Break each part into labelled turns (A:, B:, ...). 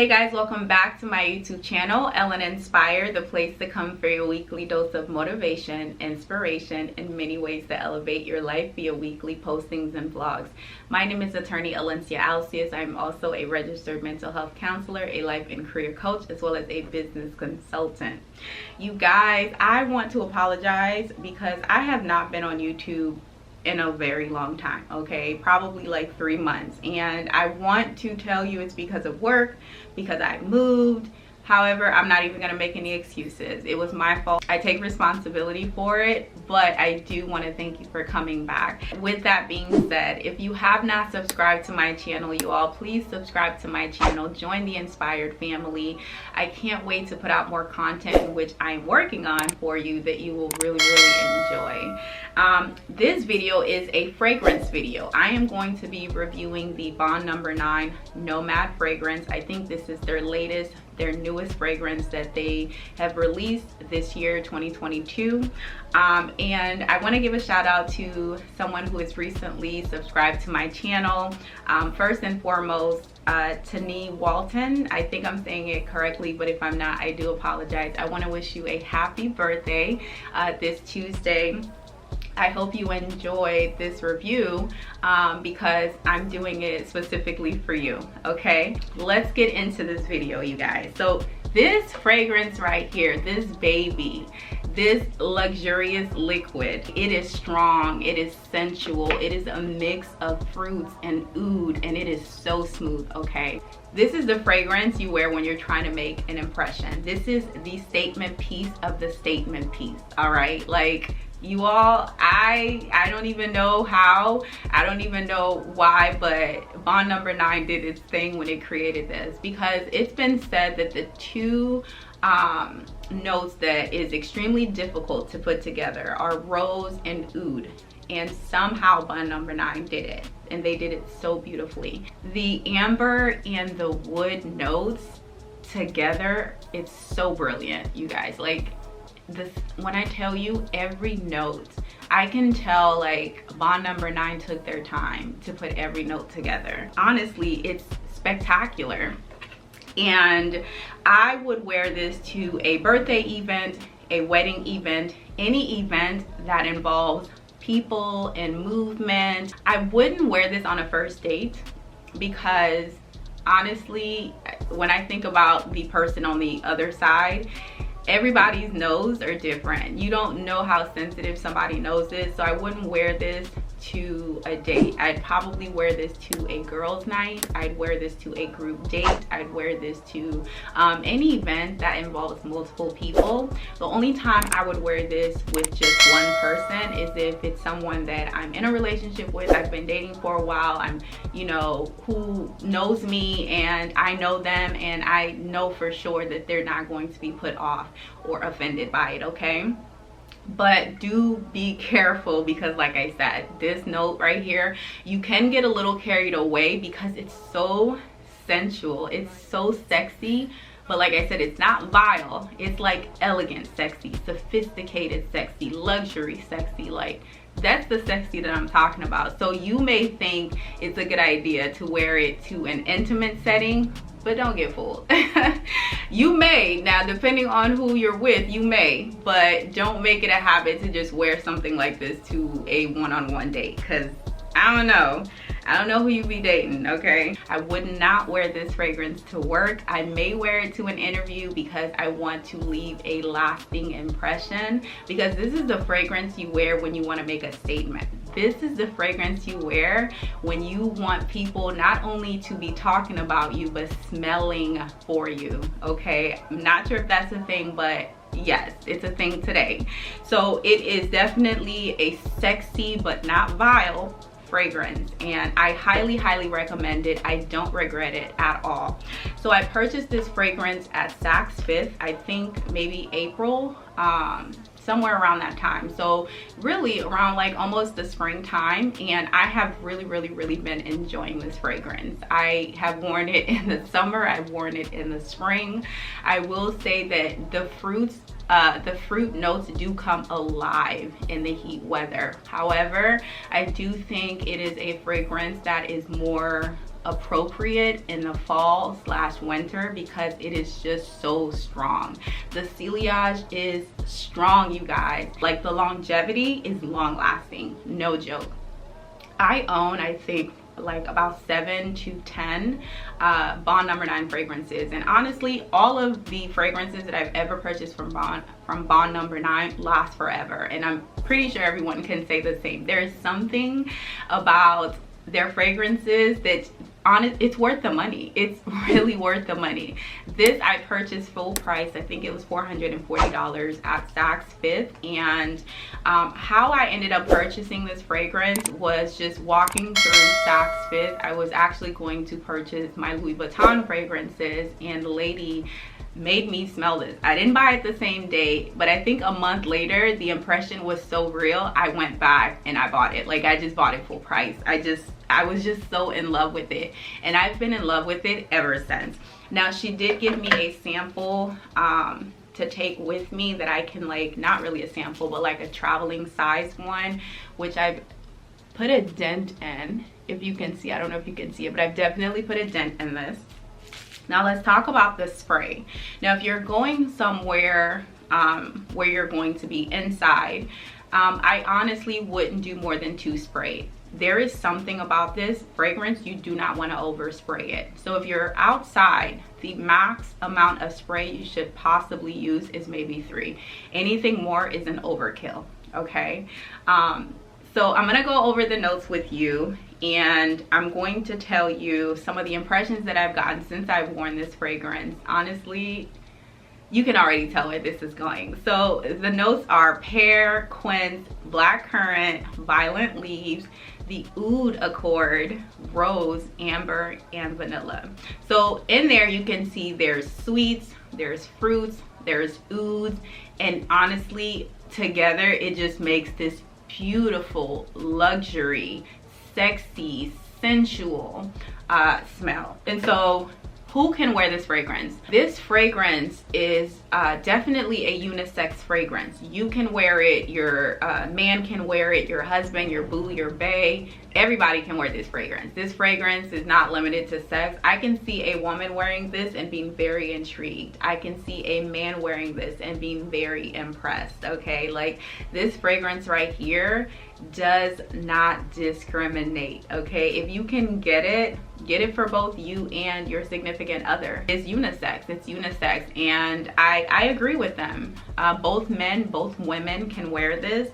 A: Hey guys, welcome back to my YouTube channel, Ellen Inspire, the place to come for your weekly dose of motivation, inspiration, and many ways to elevate your life via weekly postings and vlogs. My name is attorney Alencia Alcius. I'm also a registered mental health counselor, a life and career coach, as well as a business consultant. You guys, I want to apologize because I have not been on YouTube in a very long time, okay, probably like 3 months, and I want to tell you it's because of work, because I moved. However, I'm not even gonna make any excuses. It was my fault. I take responsibility for it, but I do want to thank you for coming back. With that being said, if you have not subscribed to my channel, you all please subscribe to my channel, join the Inspired family. I can't wait to put out more content, which I'm working on for you, that you will really enjoy. This video is a fragrance video. I am going to be reviewing the Bond No. 9 NoMad fragrance. I think this is their newest fragrance that they have released this year, 2022. And I want to give a shout out to someone who has recently subscribed to my channel. First and foremost, Tani Walton. I think I'm saying it correctly, but if I'm not, I do apologize. I want to wish you a happy birthday this Tuesday. I hope you enjoyed this review because I'm doing it specifically for you, okay? Let's get into this video, you guys. So this fragrance right here, this baby, this luxurious liquid, it is strong, it is sensual, it is a mix of fruits and oud, and it is so smooth, okay? This is the fragrance you wear when you're trying to make an impression. This is the statement piece of the statement piece, all right? Like, you all, I don't even know how, I don't even know why, but Bond No. 9 did its thing when it created this, because it's been said that the two notes that is extremely difficult to put together are rose and oud, and somehow Bond No. 9 did it, and they did it so beautifully. The amber and the wood notes together, it's so brilliant, you guys. Like, this, when I tell you every note, I can tell like Bond No. 9 took their time to put every note together. Honestly, it's spectacular, and I would wear this to a birthday event, a wedding event, any event that involves people and movement. I wouldn't wear this on a first date because honestly, when I think about the person on the other side, everybody's nose are different. You don't know how sensitive somebody nose is, so I wouldn't wear this to a date. I'd probably wear this to a girls' night. I'd wear this to a group date. I'd wear this to any event that involves multiple people. The only time I would wear this with just one person is if it's someone that I'm in a relationship with, I've been dating for a while, I'm, you know, who knows me and I know them, and I know for sure that they're not going to be put off or offended by it, okay? But do be careful, because like I said, this note right here, you can get a little carried away because it's so sensual, it's so sexy, but like I said, it's not vile. It's like elegant sexy, sophisticated sexy, luxury sexy. Like, that's the sexy that I'm talking about. So you may think it's a good idea to wear it to an intimate setting, but don't get fooled. You may, now depending on who you're with, you may, but don't make it a habit to just wear something like this to a one-on-one date, because I don't know who you be dating, okay? I would not wear this fragrance to work. I may wear it to an interview because I want to leave a lasting impression, because this is the fragrance you wear when you want to make a statement. This is the fragrance you wear when you want people not only to be talking about you, but smelling for you, okay? I'm not sure if that's a thing, but yes, it's a thing today. So it is definitely a sexy but not vile fragrance, and I highly recommend it. I don't regret it at all. So I purchased this fragrance at Saks Fifth, I think maybe April, somewhere around that time, so really around like almost the springtime, and I have really been enjoying this fragrance. I have worn it in the summer, I've worn it in the spring. I will say that the fruit notes do come alive in the heat weather. However, I do think it is a fragrance that is more appropriate in the fall slash winter because it is just so strong. The ciliage is strong, you guys. Like, the longevity is long lasting, no joke. I own, I think, like about 7 to 10 Bond No. 9 fragrances, and honestly all of the fragrances that I've ever purchased from Bond No. 9 last forever, and I'm pretty sure everyone can say the same. There is something about their fragrances that it's worth the money. It's really worth the money. This I purchased full price. I think it was $440 at Saks Fifth. And how I ended up purchasing this fragrance was just walking through Saks Fifth. I was actually going to purchase my Louis Vuitton fragrances, and the lady made me smell this. I didn't buy it the same day, but I think a month later the impression was so real, I went back and I bought it. Like, I just bought it full price. I was just so in love with it, and I've been in love with it ever since. Now, she did give me a sample to take with me that I can, like, not really a sample, but like a traveling size one, which I've put a dent in, if you can see. I don't know if you can see it, but I've definitely put a dent in this. Now let's talk about the spray. Now, if you're going somewhere where you're going to be inside, I honestly wouldn't do more than 2 sprays. There is something about this fragrance, you do not want to overspray it. So if you're outside, the max amount of spray you should possibly use is maybe 3. Anything more is an overkill, okay? So I'm gonna go over the notes with you, and I'm going to tell you some of the impressions that I've gotten since I've worn this fragrance. Honestly, you can already tell where this is going. So the notes are pear, quince, blackcurrant, violent leaves, the oud accord, rose, amber, and vanilla. So in there you can see there's sweets, there's fruits, there's ouds, and honestly together it just makes this beautiful, luxury, sexy, sensual smell. And so who can wear this fragrance? This fragrance is definitely a unisex fragrance. You can wear it, your man can wear it, your husband, your boo, your bae. Everybody can wear this fragrance. This fragrance is not limited to sex. I can see a woman wearing this and being very intrigued. I can see a man wearing this and being very impressed, okay? Like, this fragrance right here does not discriminate, okay? If you can get it for both you and your significant other. It's unisex, and I agree with them. Both men, both women can wear this.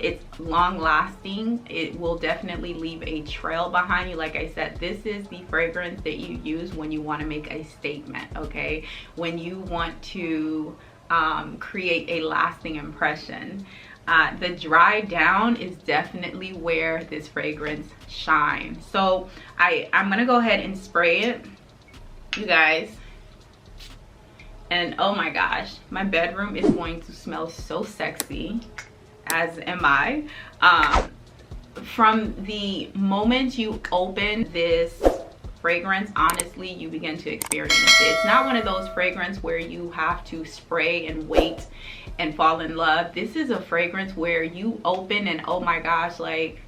A: It's long lasting. It will definitely leave a trail behind you. Like I said, this is the fragrance that you use when you want to make a statement, okay? When you want to create a lasting impression. The dry down is definitely where this fragrance shines. So I'm gonna go ahead and spray it, you guys. And oh my gosh, my bedroom is going to smell so sexy, as am I. From the moment you open this fragrance, honestly, you begin to experience it. It's not one of those fragrances where you have to spray and wait and fall in love. This is a fragrance where you open and oh my gosh, like,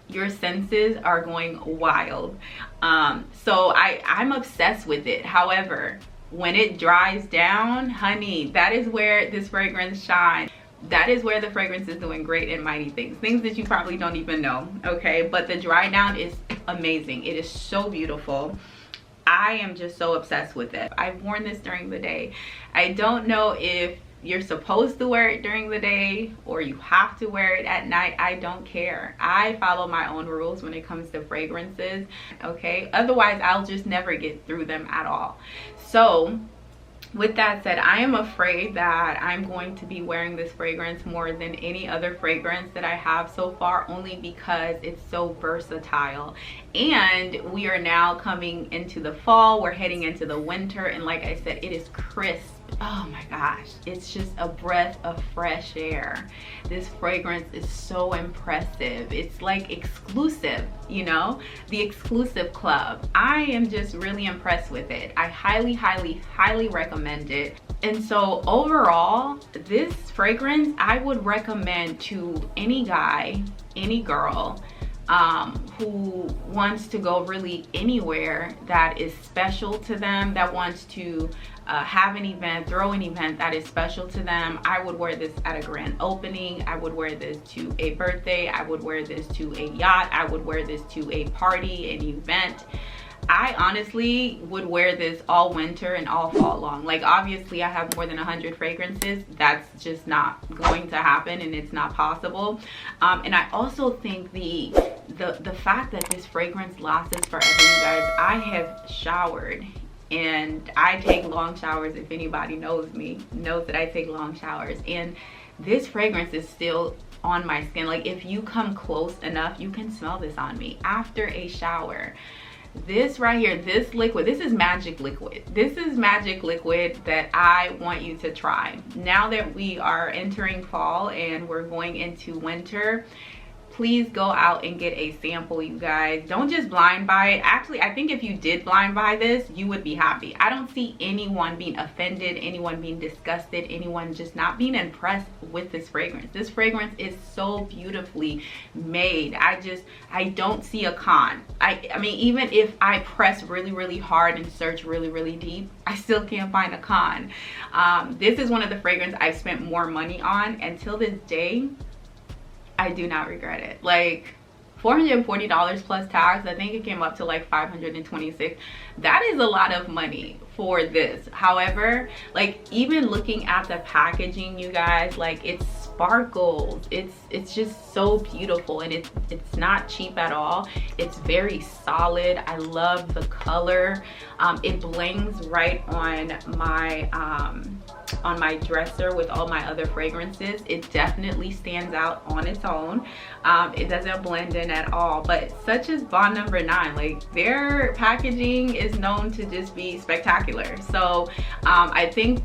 A: your senses are going wild. So I'm obsessed with it. However, when it dries down, honey, that is where this fragrance shines. That is where the fragrance is doing great and mighty things that you probably don't even know, okay? But the dry down is amazing. It is so beautiful. I am just so obsessed with it. I've worn this during the day. I don't know if you're supposed to wear it during the day or you have to wear it at night. I don't care. I follow my own rules when it comes to fragrances, okay? Otherwise, I'll just never get through them at all. So with that said, I am afraid that I'm going to be wearing this fragrance more than any other fragrance that I have so far, only because it's so versatile. And we are now coming into the fall, we're heading into the winter, and like I said, it is crisp. Oh my gosh, it's just a breath of fresh air. This fragrance is so impressive. It's like exclusive, you know, the exclusive club. I am just really impressed with it. I highly, highly, highly recommend it. And so overall, this fragrance I would recommend to any guy, any girl, who wants to go really anywhere that is special to them, that wants to have an event, throw an event that is special to them. I would wear this at a grand opening. I would wear this to a birthday. I would wear this to a yacht. I would wear this to a party, an event. I honestly would wear this all winter and all fall long. Like, obviously I have more than 100 fragrances. That's just not going to happen, and it's not possible. And I also think the fact that this fragrance lasts forever, you guys. I have showered, and I take long showers. If anybody knows me, knows that I take long showers, and this fragrance is still on my skin. Like, if you come close enough, you can smell this on me after a shower. This right here, this liquid, this is magic liquid. This is magic liquid that I want you to try. Now that we are entering fall and we're going into winter, please go out and get a sample, you guys. Don't just blind buy it. Actually, I think if you did blind buy this, you would be happy. I don't see anyone being offended, anyone being disgusted, anyone just not being impressed with this fragrance. This fragrance is so beautifully made. I don't see a con. I mean, even if I press really, really hard and search really, really deep, I still can't find a con. This is one of the fragrances I've spent more money on. Until this day, I do not regret it. Like, $440 plus tax. I think it came up to like $526. That is a lot of money for this. However, like, even looking at the packaging, you guys, like, it sparkles. It's just so beautiful, and it's not cheap at all. It's very solid. I love the color. It blends right on my dresser with all my other fragrances. It definitely stands out on its own. It doesn't blend in at all. But such as Bond No. 9, like, their packaging is known to just be spectacular. So I think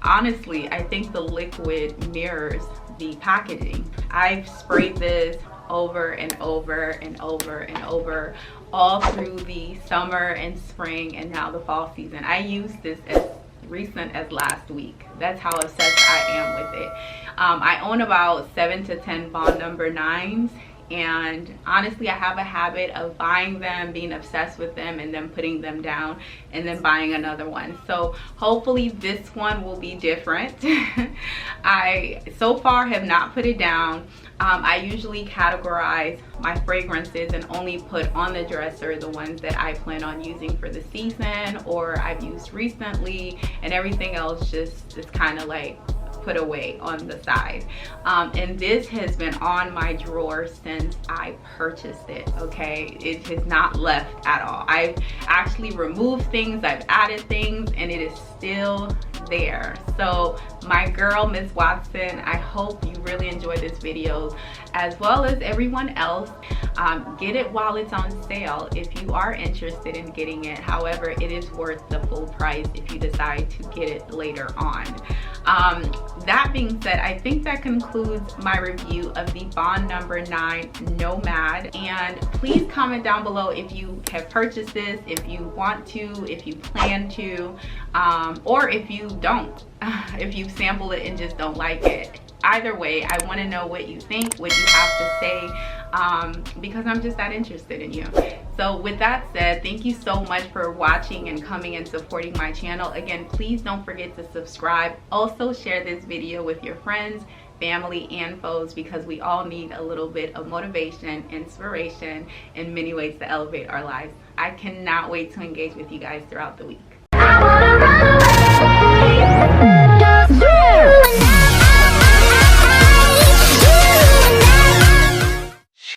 A: honestly I think the liquid mirrors the packaging. I've sprayed this over and over and over and over all through the summer and spring and now the fall season. I used this as recent as last week. That's how obsessed I am with it. I own about 7 to 10 Bond No. 9s, and honestly I have a habit of buying them, being obsessed with them, and then putting them down and then buying another one. So hopefully this one will be different. I so far have not put it down. I usually categorize my fragrances and only put on the dresser the ones that I plan on using for the season or I've used recently, and everything else just is kind of like put away on the side. And this has been on my drawer since I purchased it. Okay, it has not left at all. I've actually removed things, I've added things, and it is still there. So my girl, Miss Watson, I hope you really enjoyed this video, as well as everyone else. Get it while it's on sale if you are interested in getting it. However, it is worth the full price if you decide to get it later on. That being said, I think that concludes my review of the Bond No. 9 NoMad. And please comment down below if you have purchased this, if you want to, if you plan to, or if you don't, if you sample it and just don't like it. Either way, I want to know what you think, what you have to say, because I'm just that interested in you. So with that said, thank you so much for watching and coming and supporting my channel. Again, please don't forget to subscribe. Also share this video with your friends, family, and foes, because we all need a little bit of motivation, inspiration, and many ways to elevate our lives. I cannot wait to engage with you guys throughout the week.